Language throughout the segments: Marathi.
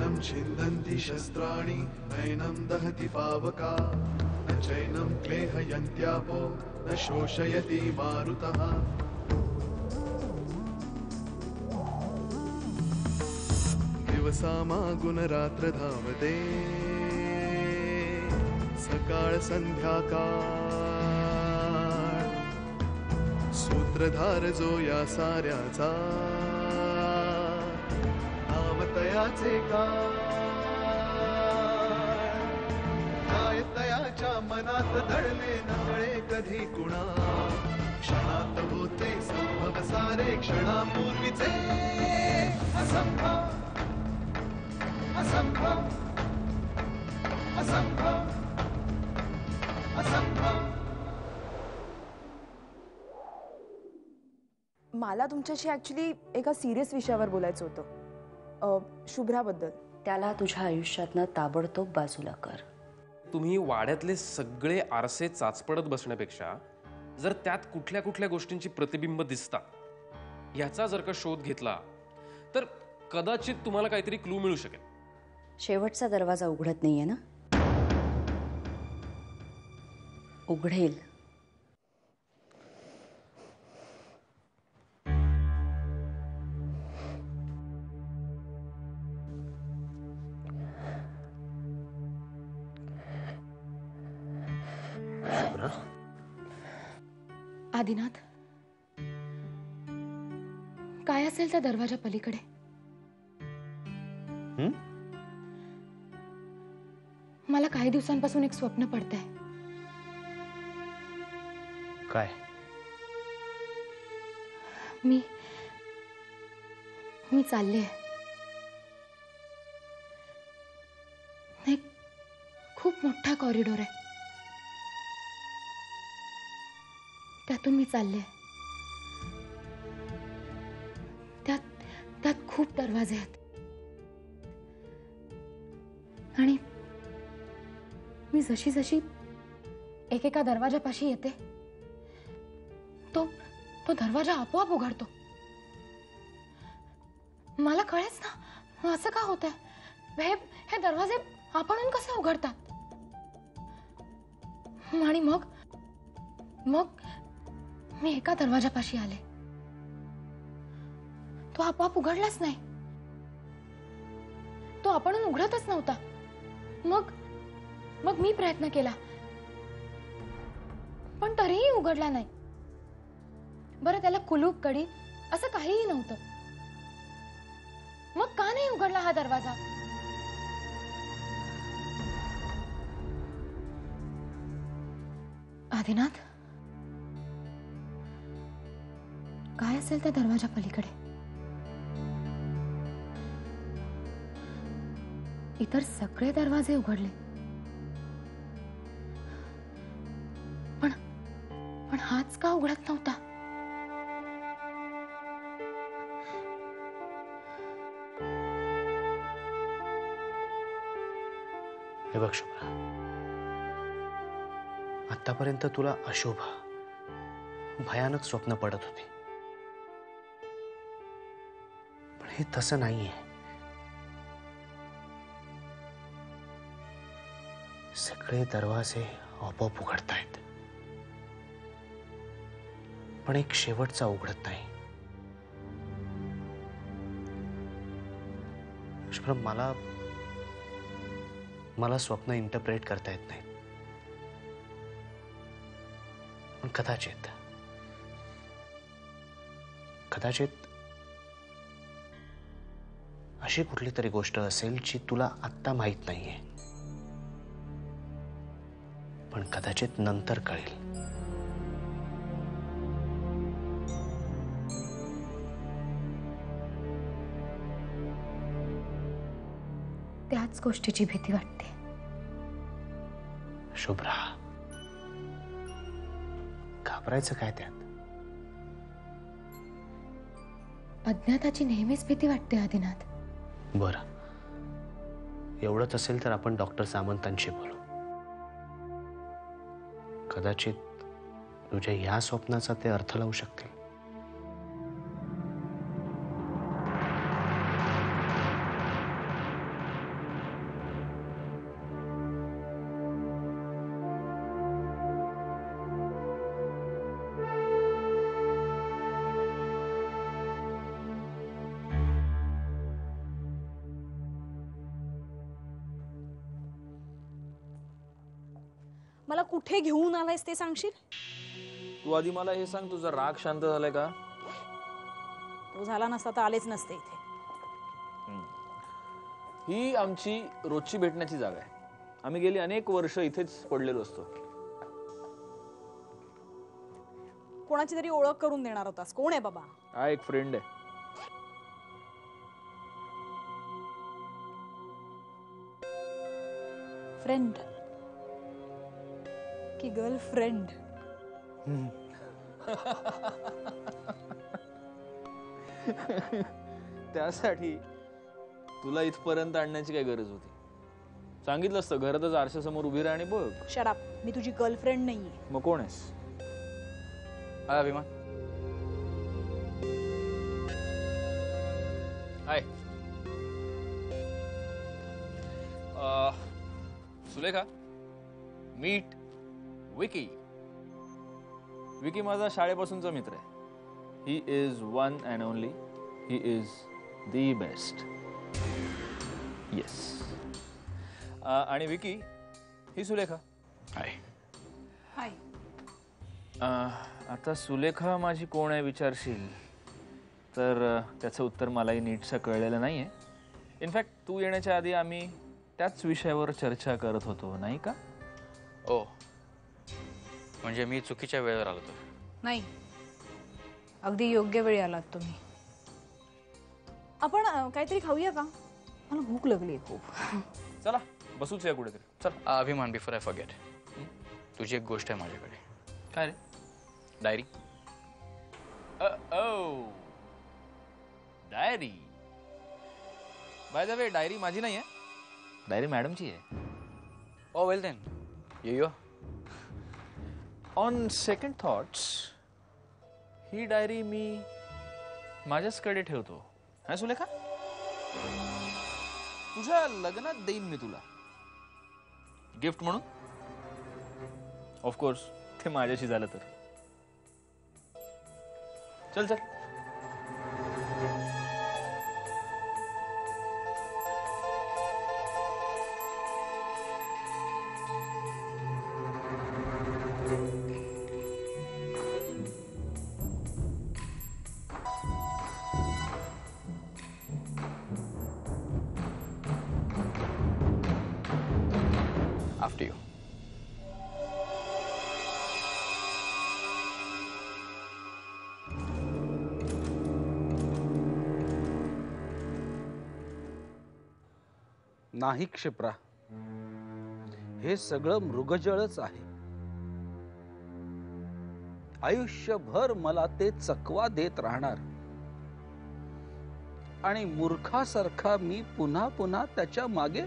नैनं छिन्दन्ति शस्त्राणि नैनं दहति पावका न चैनं क्लेहयन्त्यापो न शोषयति मारुतः दिवसामागुणरात्र धावते सकाळ संध्याकाळ सूत्रधार जो या साऱ्याचा नामतयाचे काय तयाच्या मनात दडले नकळे कधी कुणा क्षणात होते संभव सारे क्षणापूर्वीचे असंभव असंभव असंभव असंभव. मला तुमच्याशी ऍक्च्युली एका सिरियस विषयावर बोलायचं होतं, शुभ्राबद्दल. त्याला तुझ्या आयुष्यातनं ताबडतोब बाजूला कर. तुम्ही वाड्यातले सगळे आरसे चाचपडत बसण्यापेक्षा जर त्यात कुठल्या कुठल्या गोष्टींची प्रतिबिंब दिसतात याचा जर का शोध घेतला तर कदाचित तुम्हाला काहीतरी क्लू मिळू शकेल. शेवटचा दरवाजा उघडत नाहीये ना? उघडेल. आदिनाथ, काय असेल त्या दरवाजा पलीकडे? मला काही दिवसांपासून एक स्वप्न पडतंय. काय? मी चालले. एक खूप मोठा कॉरिडॉर आहे, त्यातून मी चालले. त्यात खूप दरवाजे आहेत आणि मी जशी जशी एकेका दरवाजापाशी येते तो दरवाजा आपोआप उघडतो. मला कळेच ना असं का होतंय. हे दरवाजे आपणहून कसे उघडतात? आणि मग मी एका दरवाजापाशी आले. तो आपोआप उघडलाच नाही. तो आपणहून उघडतच नव्हता. मग मी प्रयत्न केला पण तरीही उघडला नाही. बरं, त्याला कुलूप कडी असं काहीही नव्हतं. मग का नाही उघडला हा दरवाजा? आदिनाथ, काय असेल त्या दरवाजा पलीकडे? इतर सगळे दरवाजे उघडले पण हाच का उघडत नव्हता? हे बघ शुभ्रा, आतापर्यंत तुला अशुभ भयानक स्वप्न पडत होते, पण हे तसं नाहीये. सगळे दरवाजे आपोआप उघडतायत पण एक शेवटचा उघडत नाही. शुभ्रा, मला स्वप्न इंटरप्रेट करता येत नाही, पण कदाचित अशी कुठली तरी गोष्ट असेल जी तुला आत्ता माहित नाहीये, पण कदाचित नंतर कळेल. त्याच गोष्टीची भीती वाटते. शुभ्रा, घाबरायचं काय त्यात? अज्ञाताची नेहमीच भीती वाटते आदिनाथ. बरं, एवढंच असेल तर आपण डॉक्टर सामंतांशी बोलू. कदाचित तुझ्या ह्या स्वप्नाचा ते अर्थ लावू शकतील. कुठे घेऊन आलायस ते सांगशील? तू आधी मला हे सांग, तुझा राग शांत झालाय का? तो झाला नसता तर आलेच नसते इथे. ही आमची रोजची भेटण्याची जागा आहे. आम्ही गेली अनेक वर्ष इथेच पडलेलो असतो. कोणाची तरी ओळख करून देणार होतास. कोण आहे बाबा? हा एक फ्रेंड आहे. फ्रेंड की गर्लफ्रेंड? त्यासाठी तुला इथपर्यंत आणण्याची काय गरज होती? सांगितलं असतं घरातच आरशासमोर उभी राहा आणि बघ. Shut up. मी तुझी गर्लफ्रेंड नाहीये. मग कोण आहेस? हाय अभिमान. हाय. सुलेखा, मीट विकी. विकी माझा शाळेपासूनचा मित्र आहे. He is one and only. He is the best. Yes. आणि विकी, ही सुलेखा. हाय. हाय. आता सुलेखा माझी कोण आहे विचारशील तर त्याचं उत्तर मलाही नीटसं कळलेलं नाही आहे. इनफॅक्ट तू येण्याच्या आधी आम्ही त्याच विषयावर चर्चा करत होतो, नाही का? ओ, म्हणजे मी चुकीच्या वेळेवर आलो तर? नाही, अगदी योग्य वेळी आलात तुम्ही. आपण काहीतरी खाऊया का? मला भूक लागली खूप. चला बसूच या कुठेतरी. चल. अभिमान, बिफोर आय फॉरगेट, तुझी एक गोष्ट आहे माझ्याकडे. काय रे? Diary. Diary. By the way, diary माझी नाही आहे, डायरी मॅडमची आहे. Oh well then, yo. On second thoughts ही डायरी मी माझ्याचकडे ठेवतो. हा सुलेखा, तुझ्या लग्नात देईन मी तुला गिफ्ट म्हणून. ऑफकोर्स ते माझ्याशी झालं तर. चल चल. After you. नाही क्षिप्रा, हे सगळं मृगजळच आहे. आयुष्यभर मला ते चकवा देत राहणार आणि मूर्खासारखा मी पुन्हा पुन्हा त्याच्या मागे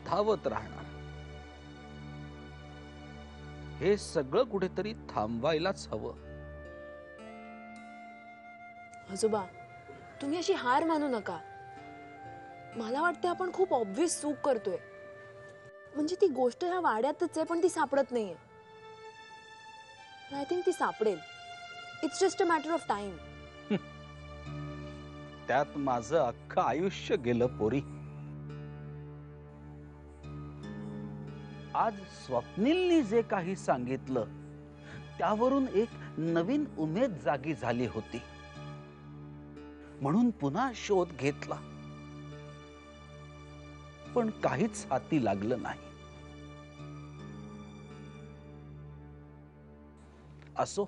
धावत राहणार. हे सगळं कुठेतरी थांबायलाच हवं. आजोबा, तुम्ही अशी हार मानू नका. मला वाटतं आपण खूप ऑब्व्हियस चूक करतोय. म्हणजे ती गोष्ट ह्या वाड्यातच आहे पण ती सापडत नाहीये. आय थिंक ती सापडेल. It's just a matter of time. त्यात माझं अख्खं आयुष्य गेलं पोरी. आज स्वप्नीलनी जे काही सांगितलं त्यावरून एक नवीन उमेद जागी झाली होती, म्हणून पुन्हा शोध घेतला, पण काहीच हाती लागलं नाही. असो,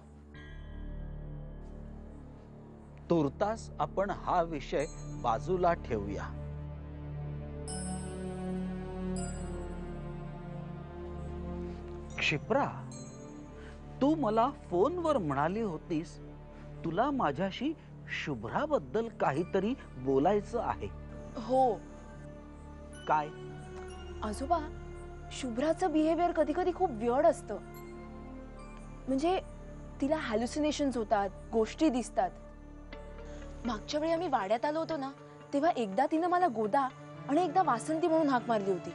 तुर्तास आपण हा विषय बाजूला ठेवूया. क्षिप्रा, तू मला फोनवर म्हणाली होतीस तुला माझ्याशी शुभ्राबद्दल काहीतरी बोलायचं आहे. हो. काय? आजोबा, शुभ्राचं बिहेवियर कधी कधी खूप वियर्ड असतं. म्हणजे तिला हॅल्युसिनेशन्स होतात, गोष्टी दिसतात. मागच्या वेळी आम्ही वाड्यात आलो होतो ना, तेव्हा एकदा तिनं मला गोदा आणि एकदा वासंती म्हणून हाक मारली होती.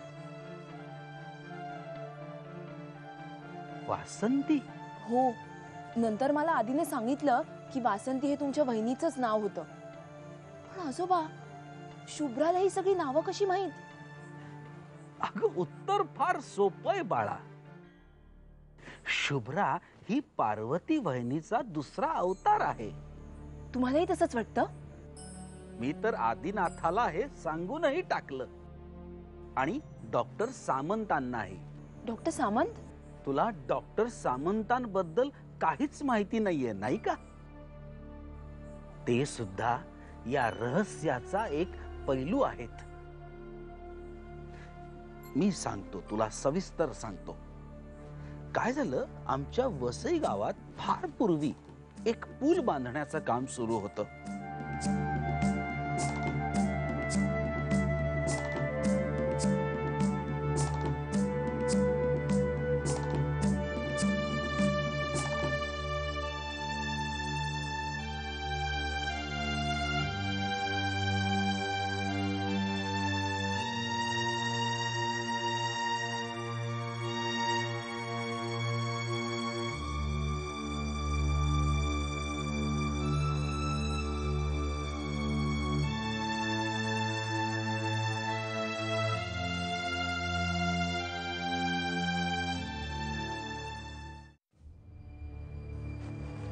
वासंती? हो. नंतर मला आधीने सांगितलं की वासंती हे तुमच्या वहिनीचंच नाव होतं. पण आजोबा, शुभ्राला ही सगळी नावं कशी माहीत? अगं, उत्तर फार सोपं आहे बाळा. शुभ्रा ही पार्वती वहिनीचा दुसरा अवतार आहे. तुम्हालाही तसंच वाटतं? मी तर आदिनाथाला हे सांगूनही टाकलं आणि डॉक्टर सामंतांनाही. डॉक्टर सामंत? तुला डॉक्टर सामंतांबद्दल काहीच माहिती नाहीये नाही का? ते सुद्धा या रहस्याचा एक पैलू आहेत. मी सांगतो तुला, सविस्तर सांगतो. काय झालं, आमच्या वसई गावात फार पूर्वी एक पूल बांधण्याचं काम सुरू होतं.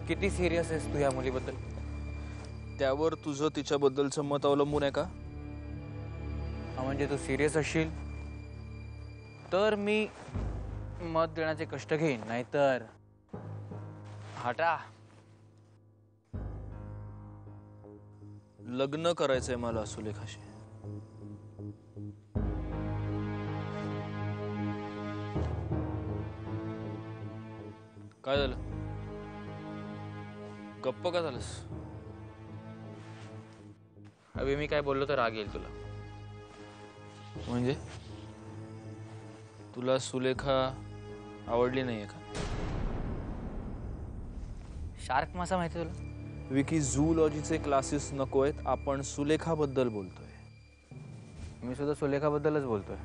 किती सिरियस आहेस तू या मुलीबद्दल? त्यावर तुझं तिच्याबद्दलचं मत अवलंबून आहे का? म्हणजे तू सिरियस असशील तर मी मत देण्याचे कष्ट घेईन, नाहीतर हटा. लग्न करायचंय मला सुलेखाशी. काय झालं? गप्प का झालंस? अभि मी काय बोललो तर राग येईल तुला. म्हणजे तुला सुलेखा आवडली नाहीये का? शार्क मासा माहिती तुला? विकी, झूलॉजीचे क्लासेस नको आहेत, आपण सुलेखाबद्दल बोलतोय. मी सुद्धा सुलेखाबद्दलच बोलतोय.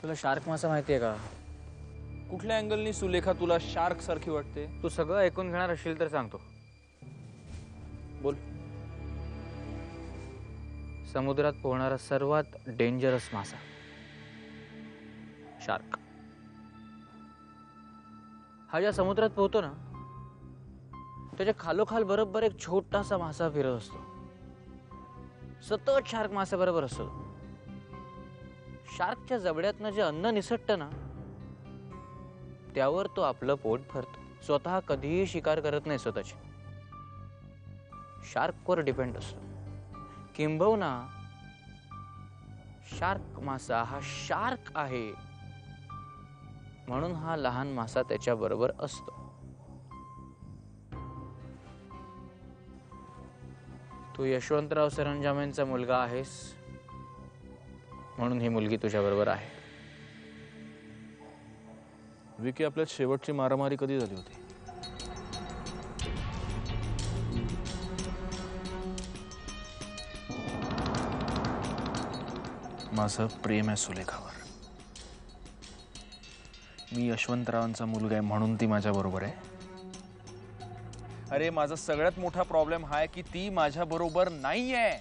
तुला शार्क मासा माहितीये का? कुठल्या अँगलनी सुलेखा तुला शार्क सारखी वाटते? तू सगळं ऐकून घेणार असशील तर सांगतो. बोल. समुद्रात पोहणारा सर्वात डेंजरस मासा शार्क. हा ज्या समुद्रात पोहतो ना, त्याच्या खालोखाल बरोबर एक छोटासा मासा फिरत असतो. सतत शार्क मासा बरोबर असतो. शार्कच्या जबड्यातनं जे अन्न निसटतं ना, त्यावर तो आपलं पोट भरतो. स्वतः कधीही शिकार करत नाही स्वतःची. शार्कवर डिपेंड असतो. किंबहुना शार्क मासा हा शार्क आहे म्हणून हा लहान मासा त्याच्या बरोबर असतो. तू यशवंतराव सरंजामेंचा मुलगा आहेस म्हणून ही मुलगी तुझ्या बरोबर आहे. विकी, आपल्यात शेवटची मारामारी कधी झाली होती? माझं प्रेम आहे सुलेखावर. मी यशवंतरावांचा मुलगा आहे म्हणून ती माझ्या बरोबर आहे. अरे, माझा सगळ्यात मोठा प्रॉब्लेम हा आहे की ती माझ्या बरोबर नाहीये.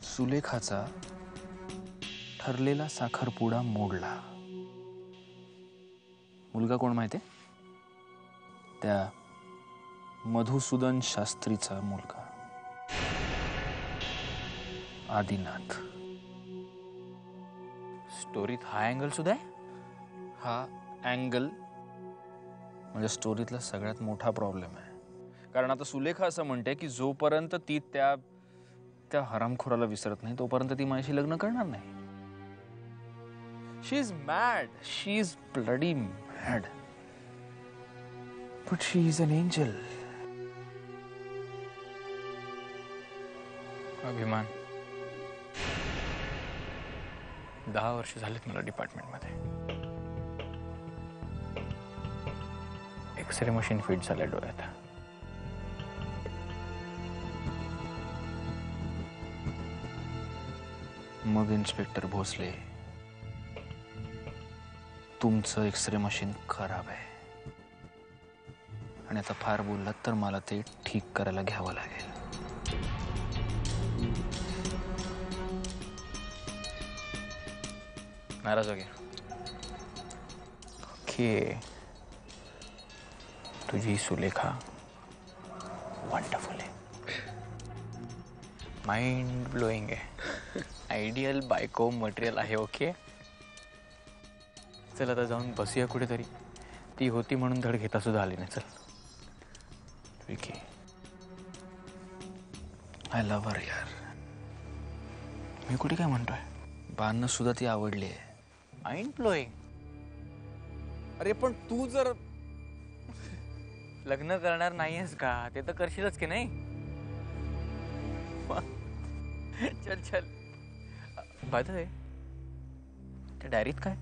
सुलेखाचा ठरलेला साखरपुडा मोडला. मुलगा कोण माहितीये? त्या मधुसूदन शास्त्रीचा मुलगा आदिनाथ. स्टोरीत हा अँगल सुद्धा आहे. हा अँगल म्हणजे स्टोरीतला सगळ्यात मोठा प्रॉब्लेम आहे. कारण आता सुलेखा असं म्हणते की जोपर्यंत ती त्या हरामखोराला विसरत नाही तोपर्यंत ती माझ्याशी लग्न करणार नाही. She is mad. She is bloody mad. But she is an angel. अभिमान. 10 वर्ष झालेत मला डिपार्टमेंटमध्ये. एक्सरे मशीन फिट झालंय डोळ्यात. मग इन्स्पेक्टर भोसले, तुमचं एक्सरे मशीन खराब आहे आणि आता फार बोललात तर मला ते ठीक करायला घ्यावं लागेल. नाराज हो गया. ओके, तुझी सुलेखा वंडरफुल आहे, माइंड ब्लोइंग आहे, आयडियल बायको मटेरियल आहे. ओके चल आता जाऊन बसूया कुठेतरी. ती होती म्हणून धड घेता सुद्धा आली नाही. चल विकी, आय लव्ह हर यार. मी कुठे काय म्हणतोय, बांना सुद्धा ती आवडली आहे. Mind blowing. अरे पण तू जर लग्न करणार नाहीयेस का, ते तर करशीलच की नाही. चल चल. बाय द वे, त्या डायरीत काय?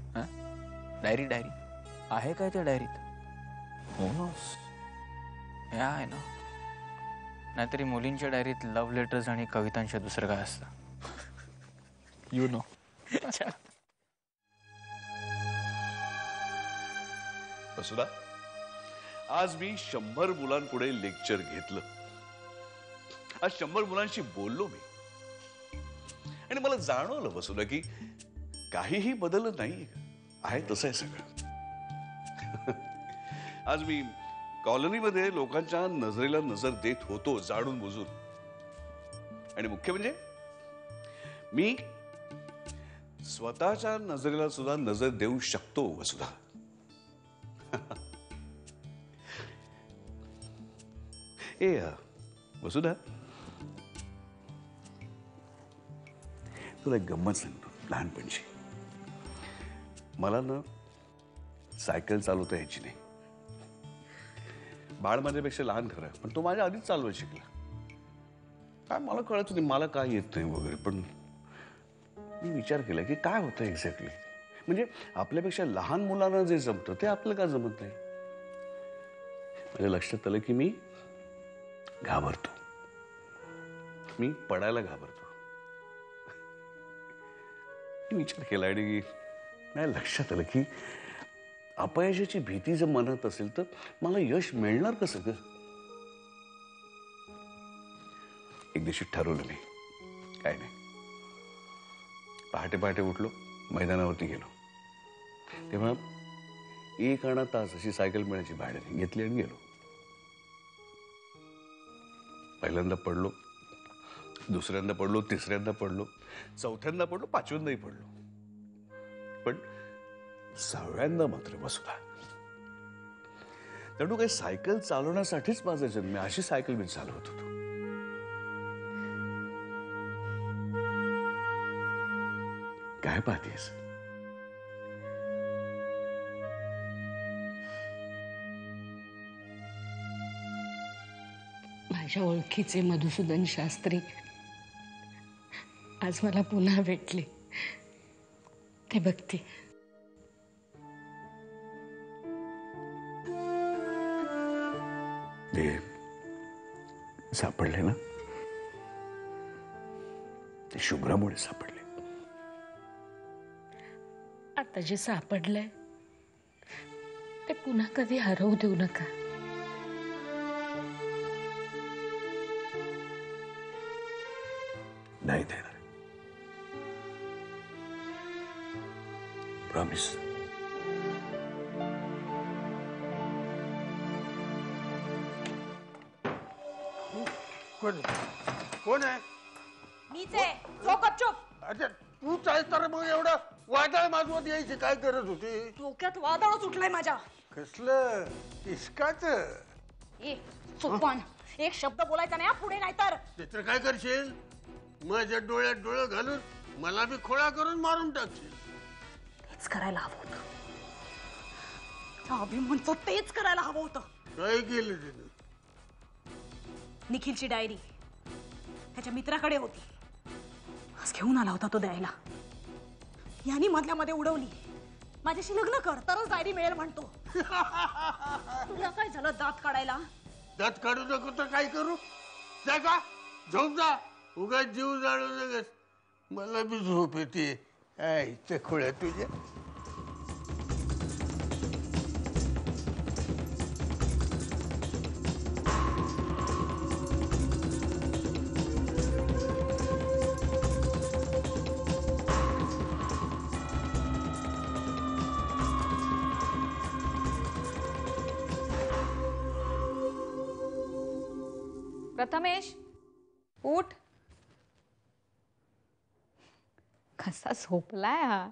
डायरी डायरी आहे काय त्या डायरीत? हो नोस, हे आहे ना. नाहीतरी मुलींच्या डायरीत लव्ह लेटर्स आणि कवितांच्या दुसरं काय असतं. You know. वसुधा, आज मी 100 मुलांपुढे लेक्चर घेतलं. आज 100 मुलांशी बोललो मी, आणि मला जाणवलं वसुधा की काहीही बदललं नाही, आहे तसं आहे सगळं. आज मी कॉलनीमध्ये लोकांच्या नजरेला नजर देत होतो, जाणून बुजून. आणि मुख्य म्हणजे मी स्वतःच्या नजरेला सुद्धा नजर देऊ शकतो वसुधा. ए वसुधा, तुला एक गंमत सांगतो. लहानपणची मला ना सायकल चालवता यायची नाही. बाळ माझ्यापेक्षा लहान खरं, पण तो माझ्या आधीच चालवायला शिकला. काय मला कळत नाही मला काय येत नाही वगैरे. पण मी विचार केला की काय होतं एक्झॅक्टली. म्हणजे आपल्यापेक्षा लहान मुलांना जे जमतं ते आपल्याला का जमत नाही. माझ्या लक्षात आलं की मी घाबरतो, मी पडायला घाबरतो. मी विचार केला आणि माझ्या लक्षात आलं की अपयशाची भीती जर मनात असेल तर मला यश मिळणार कसं ग. एक दिवशी ठरवलं मी, काय नाही, पहाटे पहाटे उठलो, मैदानावरती गेलो. तेव्हा 1 आणा तास अशी सायकल मिळायची, भाड्याने घेतली आणि गेलो. पहिल्यांदा पडलो, दुसऱ्यांदा पडलो, तिसऱ्यांदा पडलो, चौथ्यांदा पडलो, 5व्यांदाही पडलो. पण 6व्यांदा मात्र वसुधा. जणू काही सायकल चालवण्यासाठीच माझा जन्म आहे, अशी सायकल मी चालवत होतो. काय पाहतेस? माझ्या ओळखीचे मधुसूदन शास्त्री आज मला पुन्हा भेटले, ते बघते. ते सापडले ना, ते शुभ्रामुळे सापडले. आता जे सापडलंय ते पुन्हा कधी हरवू देऊ नका. नाही देणार, प्रॉमिस. कोण आहे? मीच आहे. जो गपचूप. अच्छा, तू चाल तर मग एवढं वादळ माजवत यायची काय गरज होती? डोक्यात वादळच उठलंय माझ्या. कसलं? इश्काच? ए सोपान, एक शब्द बोलायचा नाही पुढे, नाही तर काय करशील? माझ्या डोळ्यात डोळं घालून मला बी खोळा करून मारून टाकशील. तेच करायला हवं होतं. अभिमनचं तेच करायला हवं होतं. काय केलं तिने? निखिलची डायरी त्याच्या मित्राकडे होती, आज घेऊन आला होता तो द्यायला. यांनी मधल्या मध्ये उडवली. माझ्याशी लग्न कर तरच डायरी मिळेल म्हणतो. तुला काय झालं दात काढायला? दात काढू नको तर काय करू? जा का झोप जा, उगाच जीव जाळू नकस. मला बी झोप येते. आईच्या खोळ्या तुझ्या. प्रथमेश उठ. कसा झोपलाय हा.